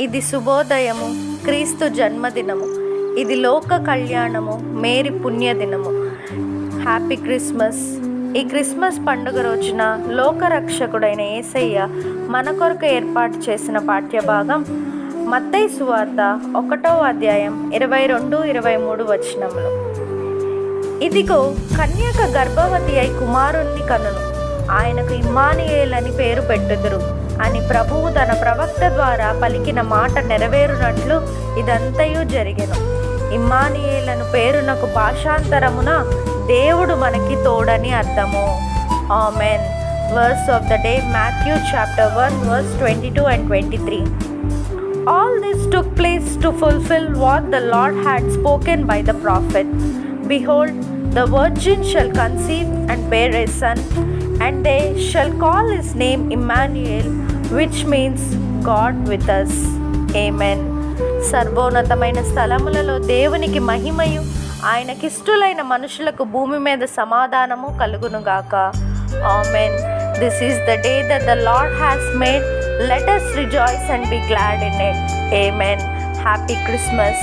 ఇది శుభోదయము, క్రీస్తు జన్మదినము. ఇది లోక కళ్యాణము, మేరీ పుణ్యదినము. Happy Christmas. ఈ క్రిస్మస్ పండుగ రోజున లోకరక్షకుడైన యేసయ్య మన కొరకు ఏర్పాటు చేసిన పాఠ్యభాగం మత్తయి సువార్త 1వ అధ్యాయం 22-23 వచనములు. ఇదిగో, కన్యక గర్భవతి అయి కుమారుణ్ణి కనును, ఆయనకు ఇమ్మానుయేల్ అని పేరు పెట్టుదురు అని ప్రభువు తన ప్రవక్త ద్వారా పలికిన మాట నెరవేరునట్లు ఇదంతయు జరిగెను. ఇమ్మానుయేల్ అను పేరునకు భాషాంతరమున దేవుడు మనకి తోడని అర్థము. Amen. Verse of the day, Matthew chapter 1 verse 22 and 23. All this took place to fulfill what the Lord had spoken by the prophet. Behold, the virgin shall conceive and bear a son, and they shall call his name Emmanuel, which means God with us. Amen. సర్వోన్నతమైన స్థలములలో దేవునికి మహిమయు, ఆయనకిష్టులైన మనుషులకు భూమి మీద సమాధానము కలుగునుగాక. Amen. This is the day that the Lord has made. Let us rejoice and be glad in it. Amen. Happy Christmas.